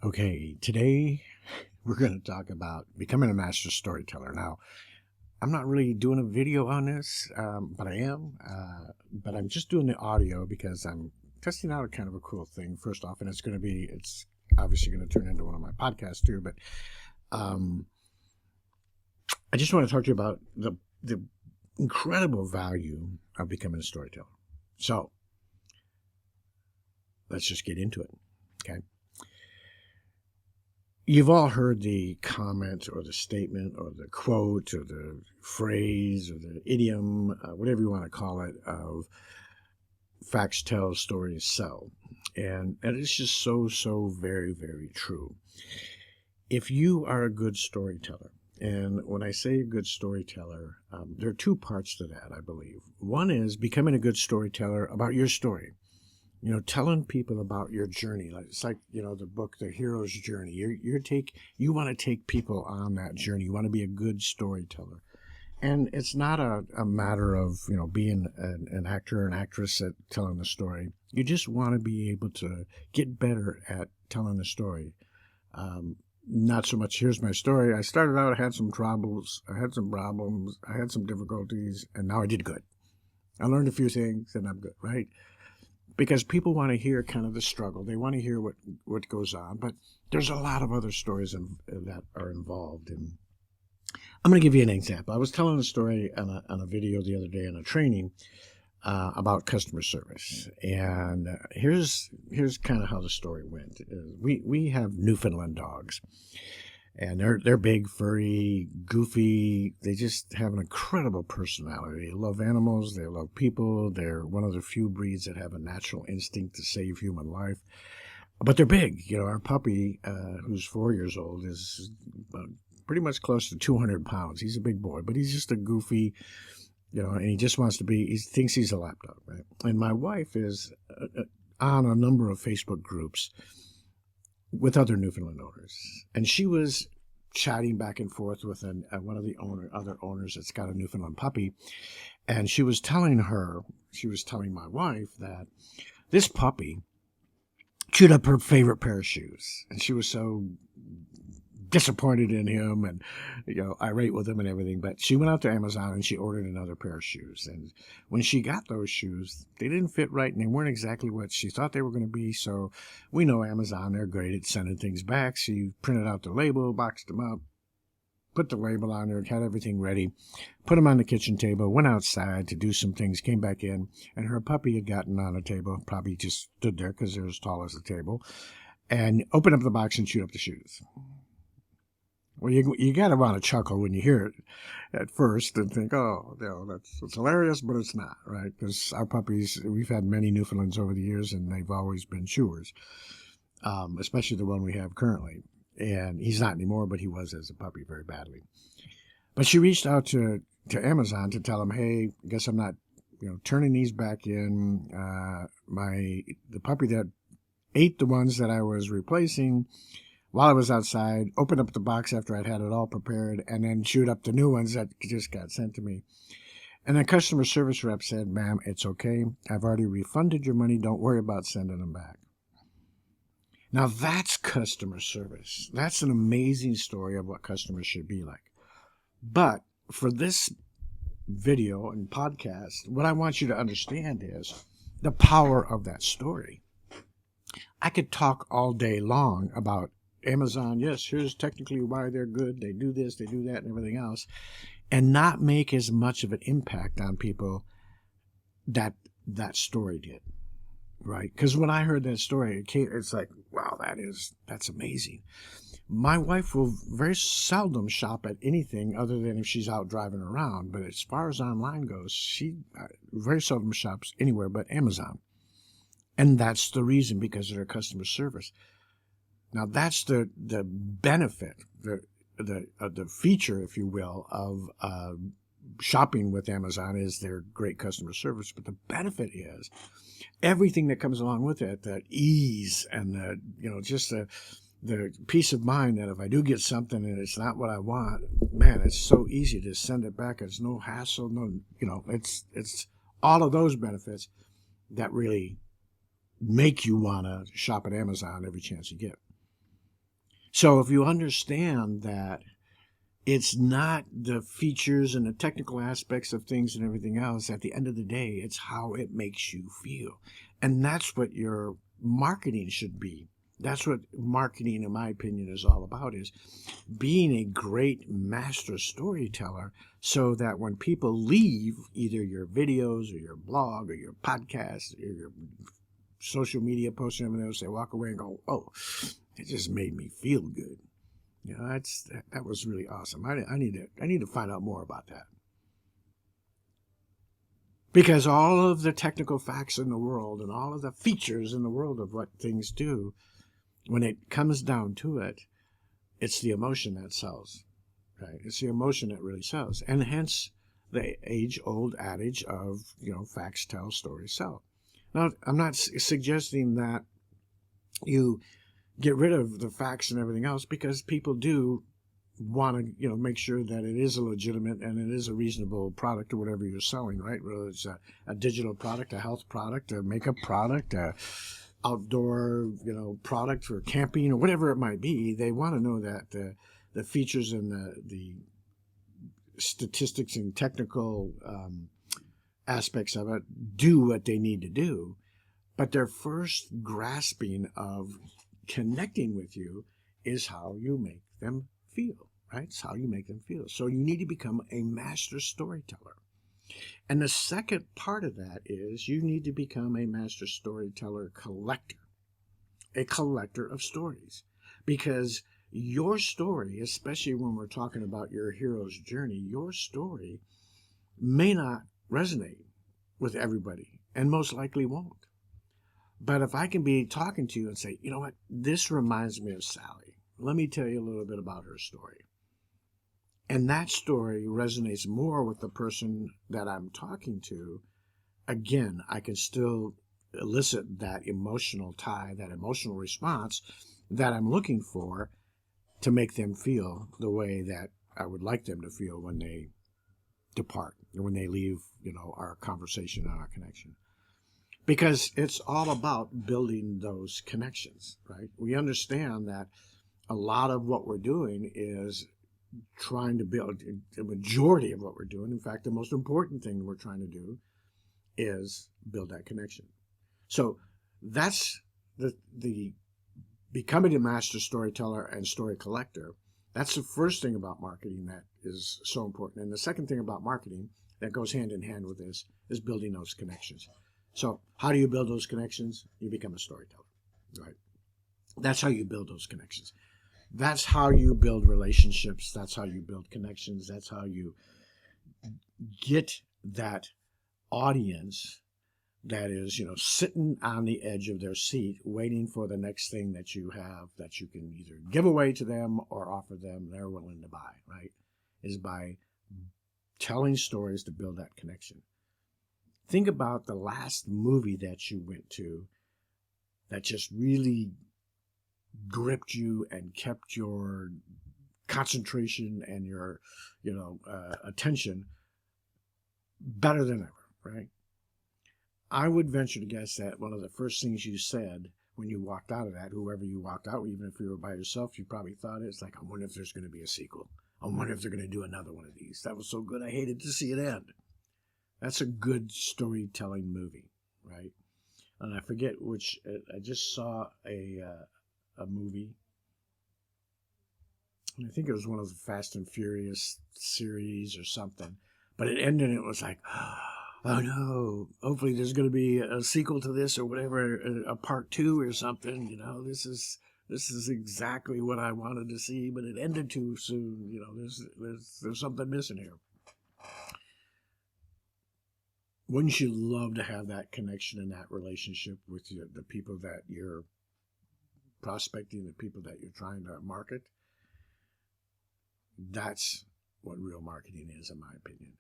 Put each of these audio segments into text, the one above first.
Okay, today we're going to talk about becoming a master storyteller. Now, I'm not really doing a video on this, but I am. But I'm just doing the audio because I'm testing out a kind of a cool thing, first off, and it's obviously going to turn into one of my podcasts too. But um, I just want to talk to you about the incredible value of becoming a storyteller. So let's just get into it. Okay. You've all heard the comment or the statement or the quote or the phrase or the idiom, whatever you want to call it, of facts tell, stories sell. And it's just so very, very true. If you are a good storyteller, and when I say a good storyteller, there are two parts to that, I believe. One is becoming a good storyteller about your story. Telling people about your journey. It's like, the book, The Hero's Journey. You want to take people on that journey. You want to be a good storyteller. And it's not a matter of, being an actor or an actress at telling the story. You just want to be able to get better at telling the story. Not so much, here's my story. I started out, I had some troubles, I had some problems, I had some difficulties, and now I did good. I learned a few things, and I'm good, right? Because people want to hear kind of the struggle. They want to hear what goes on. But there's a lot of other stories that are involved. And I'm going to give you an example. I was telling a story on a video the other day in a training about customer service. And here's kind of how the story went. We have Newfoundland dogs. And they're big, furry, goofy. They just have an incredible personality. They love animals. They love people. They're one of the few breeds that have a natural instinct to save human life. But they're big. Our puppy, who's 4 years old, is pretty much close to 200 pounds. He's a big boy, but he's just a goofy, and he just wants to be, he thinks he's a lapdog, right? And my wife is on a number of Facebook groups with other Newfoundland owners. And she was chatting back and forth with one of the other owners that's got a Newfoundland puppy. And she was telling my wife that this puppy chewed up her favorite pair of shoes. And she was so disappointed in him and irate with him and everything. But she went out to Amazon and she ordered another pair of shoes. And when she got those shoes, they didn't fit right and they weren't exactly what she thought they were going to be. So we know Amazon, they're great at sending things back. She printed out the label, boxed them up, put the label on there, had everything ready, put them on the kitchen table, went outside to do some things, came back in, and her puppy had gotten on the table, probably just stood there because they're as tall as the table, and opened up the box and chewed up the shoes. Well, you got to want to chuckle when you hear it at first and think, oh, it's hilarious, but it's not, right? Because our puppies, we've had many Newfoundlands over the years, and they've always been chewers, especially the one we have currently. And he's not anymore, but he was as a puppy very badly. But she reached out to Amazon to tell them, hey, I guess I'm not, turning these back in. The puppy that ate the ones that I was replacing while I was outside, opened up the box after I'd had it all prepared, and then chewed up the new ones that just got sent to me. And the customer service rep said, ma'am, it's okay. I've already refunded your money. Don't worry about sending them back. Now that's customer service. That's an amazing story of what customers should be like. But for this video and podcast, what I want you to understand is the power of that story. I could talk all day long about Amazon, yes, here's technically why they're good. They do this, they do that, and everything else, and not make as much of an impact on people that story did, right? Because when I heard that story, it's like, wow, that's amazing. My wife will very seldom shop at anything other than if she's out driving around. But as far as online goes, she very seldom shops anywhere but Amazon. And that's the reason, because of their customer service. Now that's the benefit, the feature, if you will, of shopping with Amazon is their great customer service. But the benefit is everything that comes along with it, the ease and just the peace of mind that if I do get something and it's not what I want, man, it's so easy to send it back. It's no hassle, it's all of those benefits that really make you want to shop at Amazon every chance you get. So if you understand that it's not the features and the technical aspects of things and everything else, at the end of the day, it's how it makes you feel. And that's what your marketing should be. That's what marketing, in my opinion, is all about, is being a great master storyteller, so that when people leave either your videos or your blog or your podcast or your social media posts and everything else, they walk away and go, oh, it just made me feel good. You know, that was really awesome. I need to find out more about that. Because all of the technical facts in the world and all of the features in the world of what things do, when it comes down to it, it's the emotion that sells, right? It's the emotion that really sells. And hence the age-old adage of, facts tell, stories sell. Now, I'm not suggesting that you get rid of the facts and everything else, because people do want to, make sure that it is a legitimate and it is a reasonable product or whatever you're selling, right? Whether it's a digital product, a health product, a makeup product, a outdoor, product for camping or whatever it might be. They want to know that the features and the statistics and technical aspects of it do what they need to do. But their first grasping of connecting with you is how you make them feel, right? It's how you make them feel. So you need to become a master storyteller. And the second part of that is you need to become a master storyteller collector, a collector of stories. Because your story, especially when we're talking about your hero's journey, your story may not resonate with everybody, and most likely won't. But if I can be talking to you and say, you know what, this reminds me of Sally. Let me tell you a little bit about her story. And that story resonates more with the person that I'm talking to. Again, I can still elicit that emotional tie, that emotional response that I'm looking for to make them feel the way that I would like them to feel when they depart, or when they leave, our conversation and our connection. Because it's all about building those connections, right? We understand that a lot of what we're doing is trying to build, the majority of what we're doing, in fact, the most important thing we're trying to do is build that connection. So that's the becoming a master storyteller and story collector. That's the first thing about marketing that is so important. And the second thing about marketing that goes hand in hand with this is building those connections. So how do you build those connections? You become a storyteller, right? That's how you build those connections. That's how you build relationships. That's how you build connections. That's how you get that audience that is, sitting on the edge of their seat, waiting for the next thing that you have that you can either give away to them or offer them they're willing to buy, right? Is by telling stories to build that connection. Think about the last movie that you went to that just really gripped you and kept your concentration and your, attention better than ever, right? I would venture to guess that one of the first things you said when you walked out of that, whoever you walked out, even if you were by yourself, you probably thought it's like, I wonder if there's going to be a sequel. I wonder if they're going to do another one of these. That was so good, I hated to see it end. That's a good storytelling movie, right? And I forget which. I just saw a movie. I think it was one of the Fast and Furious series or something. But it ended and it was like, oh no, hopefully there's going to be a sequel to this or whatever, a part 2 or something. This is exactly what I wanted to see, but it ended too soon. There's something missing here. Wouldn't you love to have that connection and that relationship with the people that you're prospecting, the people that you're trying to market? That's what real marketing is, in my opinion.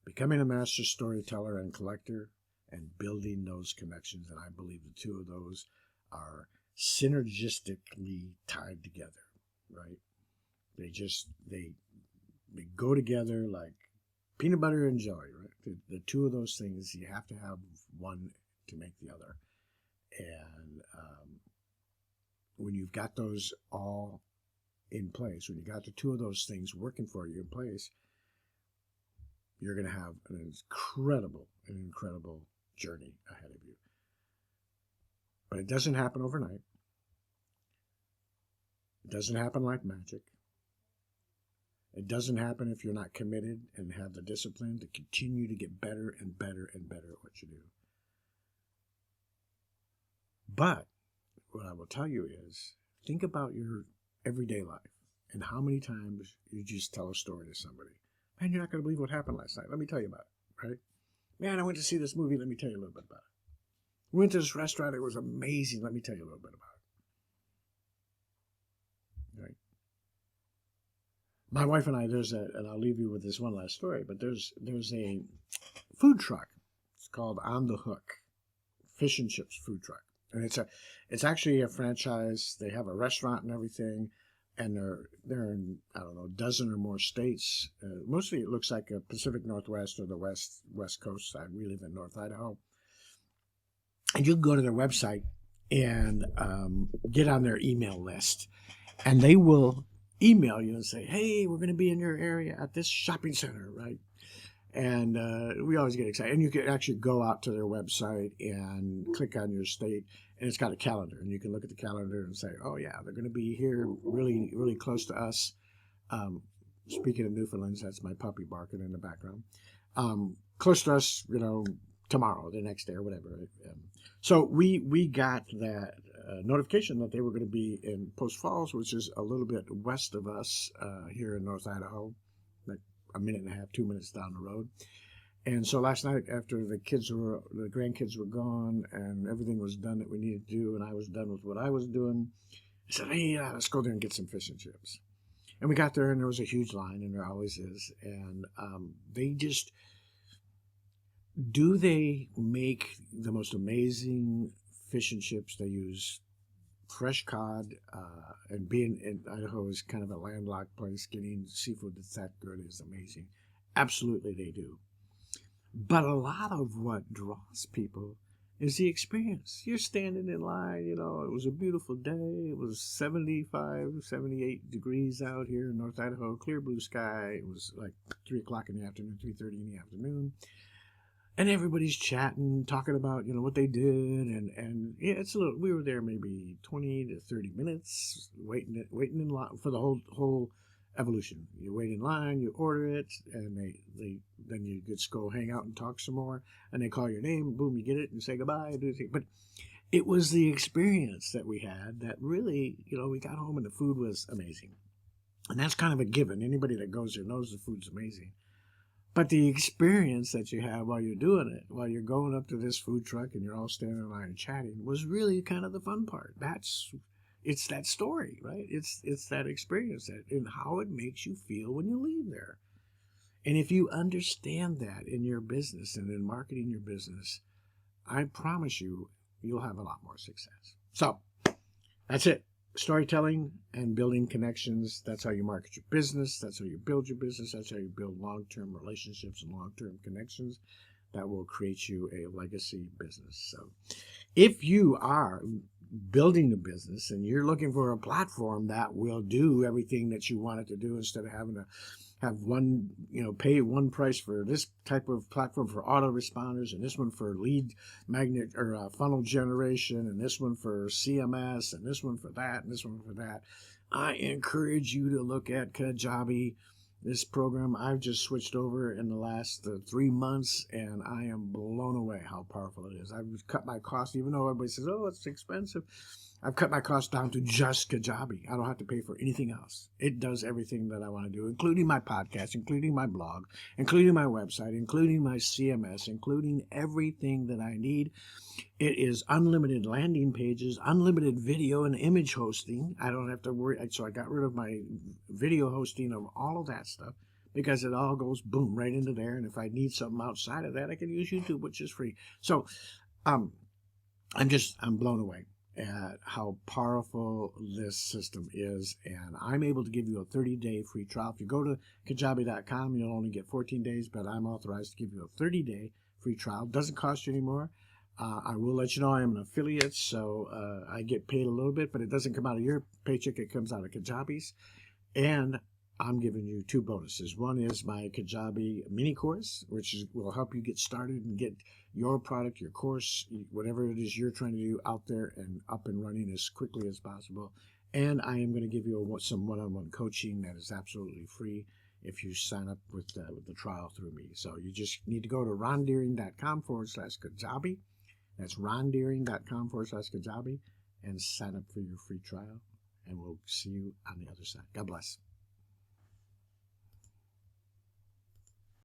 Becoming a master storyteller and collector and building those connections. And I believe the two of those are synergistically tied together, right? They go together like peanut butter and jelly, right? The two of those things, you have to have one to make the other. And when you've got those all in place, when you got the two of those things working for you in place, you're going to have an incredible journey ahead of you. But it doesn't happen overnight. It doesn't happen like magic. It doesn't happen if you're not committed and have the discipline to continue to get better and better and better at what you do. But what I will tell you is, think about your everyday life and how many times you just tell a story to somebody. Man, you're not going to believe what happened last night. Let me tell you about it, right? Man, I went to see this movie. Let me tell you a little bit about it. We went to this restaurant. It was amazing. Let me tell you a little bit about it. Right? My wife and I, and I'll leave you with this one last story, but there's a food truck. It's called On the Hook, fish and chips food truck. And it's actually a franchise. They have a restaurant and everything, and they're in, I don't know, a dozen or more states. Mostly it looks like a Pacific Northwest or the West Coast side. We live in North Idaho. And you can go to their website and get on their email list, and they will email you and say, hey, we're going to be in your area at this shopping center, right? And we always get excited. And you can actually go out to their website and click on your state, and it's got a calendar. And you can look at the calendar and say, oh, yeah, they're going to be here really, really close to us. Speaking of Newfoundlands, that's my puppy barking in the background. Close to us, tomorrow, the next day, or whatever. So we got that notification that they were going to be in Post Falls, which is a little bit west of us here in North Idaho, like a minute and a half, 2 minutes down the road. And so last night, after the grandkids were gone and everything was done that we needed to do, and I was done with what I was doing, I said, hey, let's go there and get some fish and chips. And we got there, and there was a huge line, and there always is. And they make the most amazing fish and chips. They use fresh cod, and being in Idaho is kind of a landlocked place, getting seafood that's that good is amazing. Absolutely they do. But a lot of what draws people is the experience. You're standing in line, it was a beautiful day. It was 75, 78 degrees out here in North Idaho, clear blue sky. It was like 3 o'clock in the afternoon, 3:30 in the afternoon. And everybody's chatting, talking about, what they did. And yeah, we were there maybe 20 to 30 minutes waiting in line for the whole evolution. You wait in line, you order it, and then you just go hang out and talk some more. And they call your name, boom, you get it and say goodbye. And do the thing. But it was the experience that we had that really, we got home and the food was amazing. And that's kind of a given. Anybody that goes there knows the food's amazing. But the experience that you have while you're doing it, while you're going up to this food truck and you're all standing in line and chatting, was really kind of the fun part. It's that story, right? It's that experience and how it makes you feel when you leave there. And if you understand that in your business and in marketing your business, I promise you'll have a lot more success. So that's it. Storytelling and building connections. That's how you market your business. That's how you build your business. That's how you build long-term relationships and long-term connections that will create you a legacy business. So if you are building a business and you're looking for a platform that will do everything that you want it to do, instead of having to have one, pay one price for this type of platform for autoresponders, and this one for lead magnet or funnel generation, and this one for CMS, and this one for that, and this one for that, I encourage you to look at Kajabi. This program I've just switched over in the last 3 months, and I am blown away how powerful it is. I've cut my cost, even though everybody says, oh, it's expensive. I've cut my cost down to just Kajabi. I don't have to pay for anything else. It does everything that I want to do, including my podcast, including my blog, including my website, including my CMS, including everything that I need. It is unlimited landing pages, unlimited video and image hosting. I don't have to worry. So I got rid of my video hosting of all of that stuff because it all goes boom right into there. And if I need something outside of that, I can use YouTube, which is free. So I'm blown away at how powerful this system is, and I'm able to give you a 30-day free trial. If you go to kajabi.com, you'll only get 14 days, but I'm authorized to give you a 30-day free trial. Doesn't cost you any more. I will let you know I am an affiliate, so I get paid a little bit, but it doesn't come out of your paycheck. It comes out of Kajabi's. And I'm giving you two bonuses. One is my Kajabi mini course, which will help you get started and get your product, your course, whatever it is you're trying to do out there and up and running as quickly as possible. And I am going to give you some one-on-one coaching that is absolutely free if you sign up with the trial through me. So you just need to go to rondeering.com/Kajabi. That's rondeering.com/Kajabi and sign up for your free trial. And we'll see you on the other side. God bless.